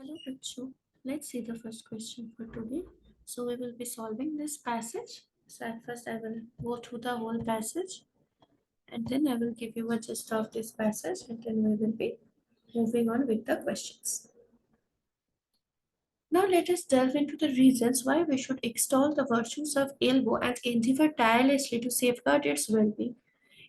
Hello, Achu. Let's see the first question for today. So we will be solving this passage. So at first I will go through the whole passage and then I will give you a gist of this passage and then we will be moving on with the questions. Now let us delve into the reasons why we should extol the virtues of elbow and endeavor tirelessly to safeguard its well-being.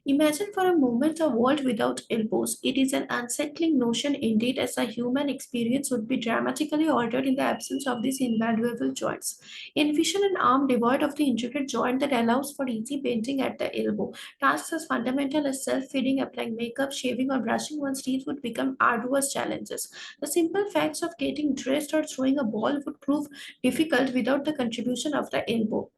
Imagine for a moment a world without elbows. It is an unsettling notion indeed, as a human experience would be dramatically altered in the absence of these invaluable joints. Envision an arm devoid of the intricate joint that allows for easy bending at the elbow. Tasks as fundamental as self-feeding, applying makeup, shaving, or brushing one's teeth would become arduous challenges. The simple facts of getting dressed or throwing a ball would prove difficult without the contribution of the elbow.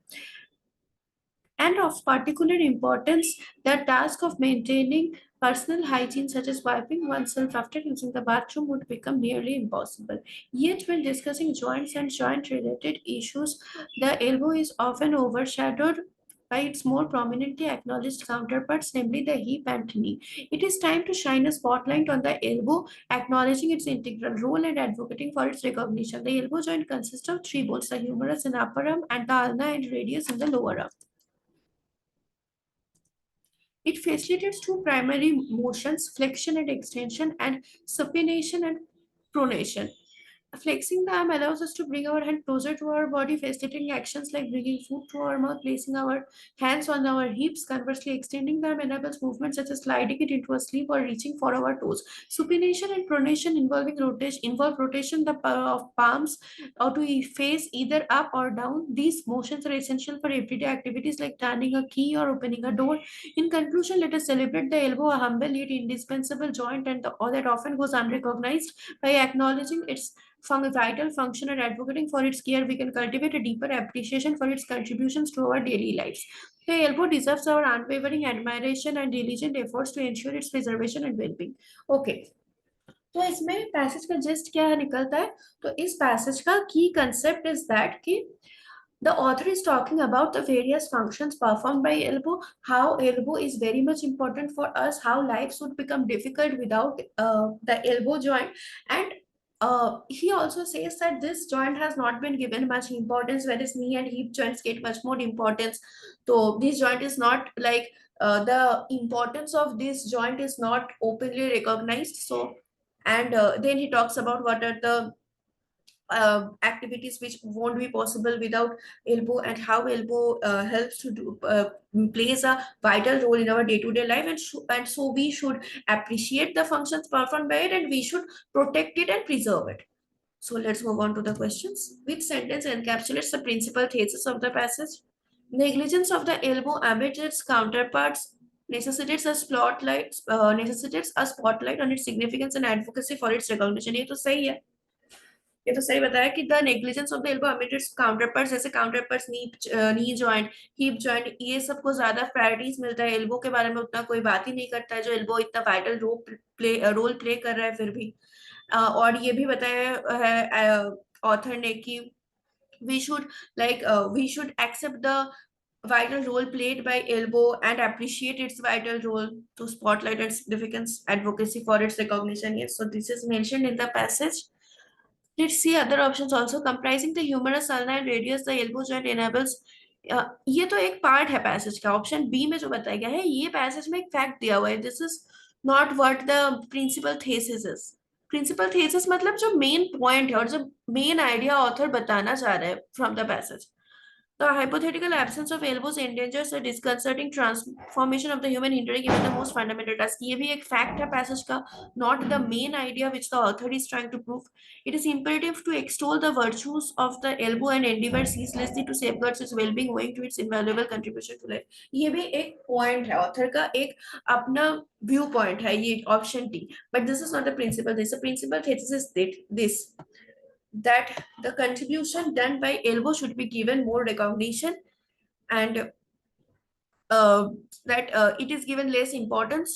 And of particular importance, the task of maintaining personal hygiene, such as wiping oneself after using the bathroom, would become nearly impossible. Yet, when discussing joints and joint related issues, the elbow is often overshadowed by its more prominently acknowledged counterparts, namely the hip and knee. It is time to shine a spotlight on the elbow, acknowledging its integral role and advocating for its recognition. The elbow joint consists of three bones: the humerus in upper arm and the ulna and radius in the lower arm. It facilitates two primary motions, flexion and extension, and supination and pronation. Flexing the arm allows us to bring our hand closer to our body, facilitating actions like bringing food to our mouth, placing our hands on our hips. Conversely, extending the arm enables movements such as sliding it into a sleeve or reaching for our toes. Supination and pronation involve rotation of palms or to face either up or down. These motions are essential for everyday activities like turning a key or opening a door. In conclusion, let us celebrate the elbow, a humble yet indispensable joint and or that often goes unrecognized. By acknowledging its vital function and advocating for its care, we can cultivate a deeper appreciation for its contributions to our daily lives. The elbow deserves our unwavering admiration and diligent efforts to ensure its preservation and well-being. Okay, तो इसमें passage का just क्या निकलता है? तो इस passage का की कंसेप्ट इज दैट कि the author is talking about the various functions performed by elbow, how elbow is very much important for us, how lives would become difficult without the elbow joint. And he also says that this joint has not been given much importance, whereas knee and hip joints get much more importance. So this joint is not like the importance of this joint is not openly recognized. So and then he talks about what are the activities which won't be possible without elbow, and how elbow helps to do plays a vital role in our day-to-day life, and so we should appreciate the functions performed by it and we should protect it and preserve it. So let's move on to the questions. Which sentence encapsulates the principal thesis of the passage? Negligence of the elbow amid its counterparts necessitates a spotlight on its significance and advocacy for its recognition. ये तो सही है, ये तो सही बताया कि the negligence of the elbow amid its counterparts, जैसे counterparts knee joint, hip joint, ये सबको ज्यादा प्रायोरिटीज मिलता है, एल्बो के बारे में उतना कोई बात ही नहीं करता है, जो एल्बो इतना वाइटल रोल प्ले कर रहा है फिर भी। और ये भी बताया है ऑथर ने कि we should we should accept the vital role played by elbow and appreciate its vital role to spotlight its significance, advocacy for its recognition. Yes, so this is mentioned in the passage. Let's see other options also. Comprising the humerus, ulna and radius, the elbow joint enables ये तो एक part है passage का, option B में जो बताया गया है ये पैसेज में एक फैक्ट दिया हुआ है, this is not what the principal thesis is. Principal thesis मतलब जो मेन पॉइंट है और जो मेन आइडिया ऑथर बताना चाह रहा है from the passage. The hypothetical absence of elbows endangers a disconcerting transformation of the human, hindering even the most fundamental task. ये भी एक fact है passage का, not the main idea which the author is trying to prove. It is imperative to extol the virtues of the elbow and endeavor ceaselessly to safeguard its well-being owing to its invaluable contribution to life. ये भी एक point है author का, एक अपना view point है ये option T, but this is not the principal thesis. The principal thesis is this that the contribution done by elbow should be given more recognition, and that it is given less importance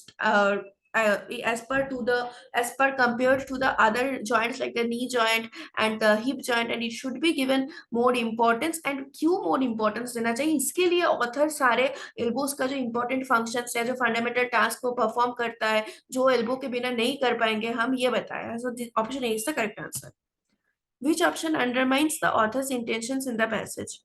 as per compared to the other joints like the knee joint and the hip joint, and it should be given more importance. and क्यों more importance देना चाहिए, इसके लिए author सारे elbows का जो important functions है, जो फंडामेंटल टास्क को परफॉर्म करता है, जो एल्बो के बिना नहीं कर पाएंगे हम, ये बताया है। So option A is the correct answer. Which option undermines the author's intentions in the passage?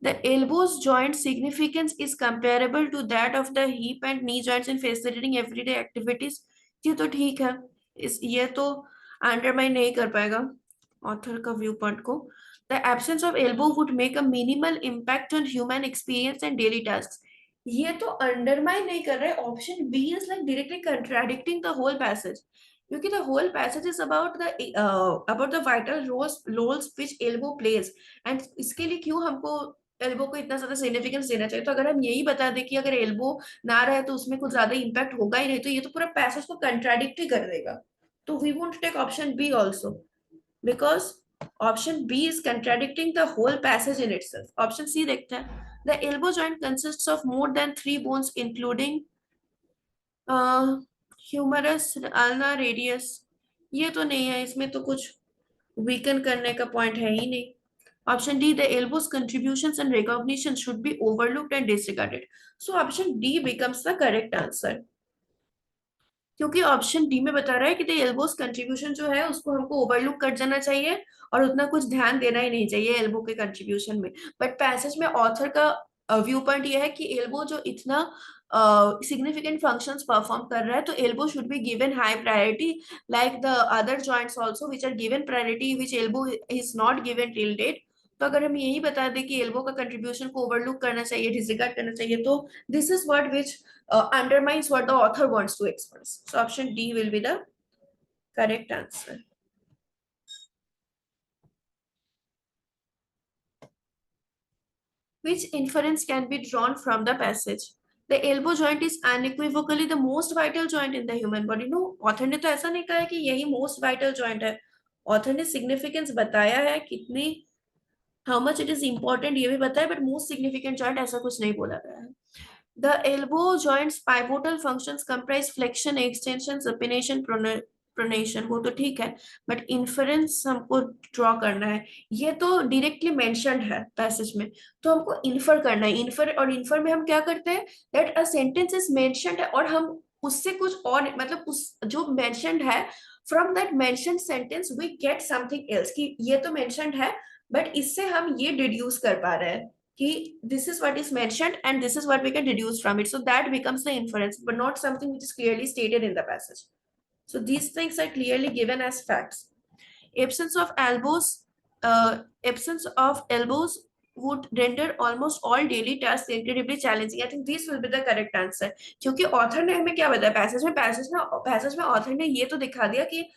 The elbow's joint significance is comparable to that of the hip and knee joints in facilitating everyday activities. ये तो ठीक है, इस ये तो undermine नहीं कर पाएगा ऑथर का व्यू पॉइंट को. The absence of elbow would make a minimal impact on human experience and daily tasks. ये तो अंडरमाइन नहीं कर रहे. Option B is like directly contradicting the whole passage, क्योंकि the whole passage is about the vital roles which elbow plays. And इसके लिए क्यों हमको एल्बो को इतना ज्यादा सिग्निफिकेंस देना चाहिए? तो अगर हम यही बता दें कि अगर एल्बो ना रहे तो उसमें कुछ ज्यादा इंपैक्ट होगा ही नहीं, तो ये तो पूरा पैसेज को कंट्राडिक्ट ही कर देगा. तो we won't take option B also, because option B is contradicting the whole passage in itself. Option C देखते हैं. The elbow joint consists of more than 3 bones including humerus, ulna, radius. ये तो नहीं है, इसमें तो कुछ वीकन करने का पॉइंट है ही नहीं. Option D, the elbow's contributions and recognition should be overlooked and disregarded. So option D becomes the correct answer. क्योंकि ऑप्शन डी में बता रहा है कि द एल्बोस कंट्रीब्यूशन जो है उसको हमको ओवरलुक कर जाना चाहिए और उतना कुछ ध्यान देना ही नहीं चाहिए एल्बो के कंट्रीब्यूशन में. बट पैसेज में ऑथर का व्यू पॉइंट ये है कि एल्बो जो इतना सिग्निफिकेंट फंक्शंस परफॉर्म कर रहा है, तो elbow should be given high priority like the other joints also which are given priority which elbow is not given till date. तो अगर हम यही बता दें कि एल्बो का कंट्रीब्यूशन को ओवरलुक करना चाहिए, डिसरिगार्ड करना चाहिए, तो this is what which undermines what the author wants to express. So option D will be the correct answer. Which inference can be drawn from the passage? The elbow joint is unequivocally the most vital joint in the human body. No, author ने तो ऐसा नहीं कहा है कि यही most vital joint है. author ने significance बताया है कितनी, how much it is important ये भी बताया, but most significant joint ऐसा कुछ नहीं बोला गया है. The elbow joint's pivotal functions comprise flexion, extension, supination, pronation. वो तो ठीक है, बट इन्फरेंस हमको ड्रॉ करना है. ये तो डायरेक्टली मेंशन्ड है पैसेज में, तो हमको इन्फर करना है. इन्फर में हम क्या करते हैं, that a sentence is mentioned है और हम उससे कुछ और, मतलब उस जो मेंशन्ड है, from that mentioned sentence we get something else, कि ये तो मेंशन्ड है बट इससे हम ये डिड्यूस कर पा रहे हैं कि this is what is mentioned and this is what we can deduce from it. So that becomes the inference, but not something which is clearly stated in the passage. So these things are clearly given as facts. Absence of elbows would render almost all daily tasks incredibly challenging. I think this will be the correct answer. क्योंकि author ने हमें क्या बताया passage में author ने ये तो दिखा दिया कि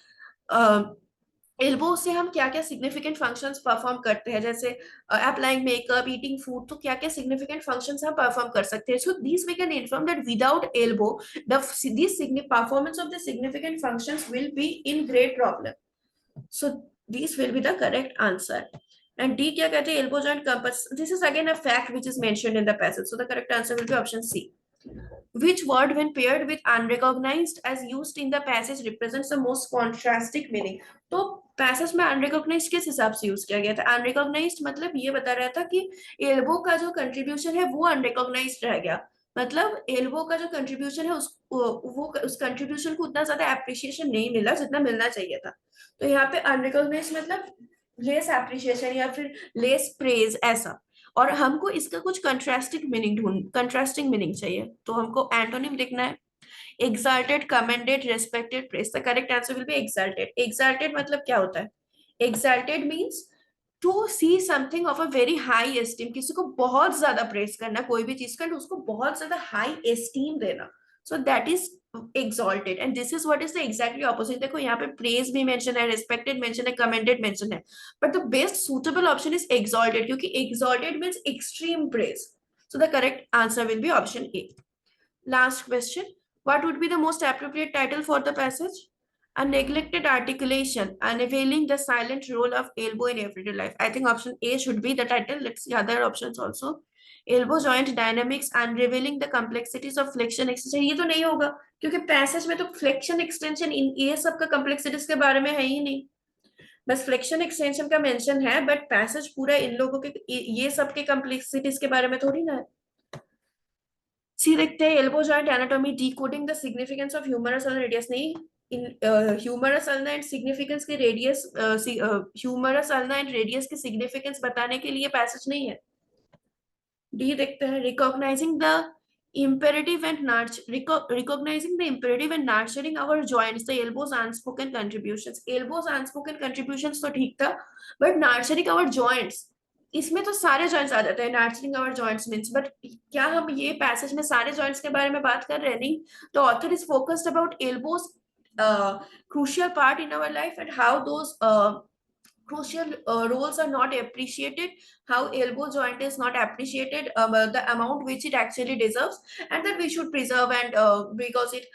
एल्बो से हम क्या क्या सिग्निफिकेंट फंक्शंस परफॉर्म करते हैं, जैसे अप्लाइंग मेकअप, ईटिंग फूड, तो क्या क्या सिग्निफिकेंट फंक्शंस हम परफॉर्म कर सकते हैं. So this we can inform that without elbow the this performance of the significant functions will be in great problem. So this will be the correct answer. And D क्या कहते हैं, elbow joint compass, this is again a fact which is mentioned in the passage. So the correct answer will be option C. Which word, when paired with unrecognized as used in the passage, represents the most contrasting meaning? तो passage में unrecognised किस हिसाब से use किया गया था? Unrecognised मतलब ये बता रहा था कि एल्बो का जो कंट्रीब्यूशन है वो अनरिकॉग्नाइज्ड रह गया. मतलब एल्बो का जो कंट्रीब्यूशन है उस कंट्रीब्यूशन को उतना ज्यादा एप्रिसिएशन नहीं मिला जितना मिलना चाहिए था. तो यहाँ पे अनरिकॉग्नाइज्ड मतलब लेस एप्रिसिएशन या फिर लेस प्रेज ऐसा. और हमको इसका कुछ कंट्रास्टिंग मीनिंग चाहिए, तो हमको एंटोनिम लिखना है. exalted, commended, respected, praised. The correct answer will be exalted. Exalted मतलब क्या होता है? Exalted means to see something of a very high esteem. किसी को बहुत ज्यादा प्रेस करना कोई भी चीज का, उसको बहुत ज्यादा हाई एस्टीम देना. So that is exalted, and this is what is the exactly opposite. देखो यहाँ पे praise भी mention है, respected mention है, commended mention है, but the best suitable option is exalted, क्योंकि exalted means extreme praise. So the correct answer will be option A. Last question. What would be the most appropriate title for the passage? A neglected articulation, unveiling the silent role of elbow in everyday life. I think option A should be the title. Let's see other options also. Elbow joint dynamics, unrevealing the complexities of flexion extension. ये तो नहीं होगा क्योंकि passage में तो flexion extension in ये सब का कॉम्प्लेक्सिटीज के बारे में है ही नहीं. बस फ्लेक्शन एक्सटेंशन का मेंशन है, बट पैसेज पूरा इन लोगों के ये सब के कॉम्प्लेक्सिटीज के बारे में थोड़ी ना है. सी देखते हैं elbow joint anatomy, decoding the significance of humerus और रेडियस. नहीं, इन ह्यूमरस अल्ना एंड सिग्निफिकेंस के radius, humerus ulna and radius की सिग्निफिकेंस बताने के लिए पैसेज नहीं है। डी देखते हैं, recognizing the imperative and recognizing the imperative and nurturing our joints, the elbows unspoken contributions, elbows unspoken contributions तो ठीक था, but nurturing our joints, इसमें तो सारे जॉइंट्स आ जाते हैं। nurturing our joints means, but क्या हम ये पैसेज में सारे जॉइंट्स के बारे में बात कर रहे हैं? नहीं। तो author is focused about elbows crucial part in our life and how those crucial roles are not appreciated, how elbow joint is not appreciated, the amount which it actually deserves, and that we should preserve, and because it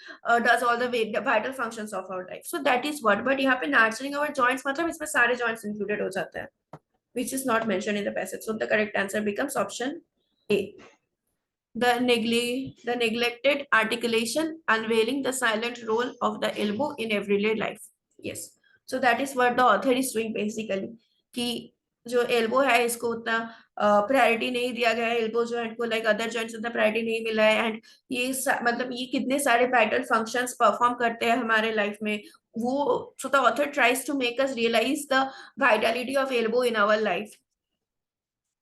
does all the vital functions of our life. So that is what, but यहाँ पे nurturing our joints मतलब इसमें सारे joints included हो जाते हैं, which is not mentioned in the passage. So the correct answer becomes option A. The neglected articulation, unveiling the silent role of the elbow in everyday life. Yes. So that is what the author is doing basically, कि जो elbow है इसको उतना priority नहीं दिया गया है, elbow joint को लाइक अदर जॉइंट्स उतना प्रायोरिटी नहीं मिला है, एंड ये मतलब ये कितने सारे वाइटल फंक्शंस परफॉर्म करते हैं हमारे लाइफ में, वो so the author tries to make us realize the vitality of elbow in our life.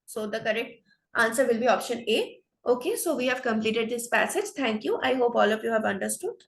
So the correct answer will be option A. Okay, so we have completed this passage. Thank you. I hope all of you have understood.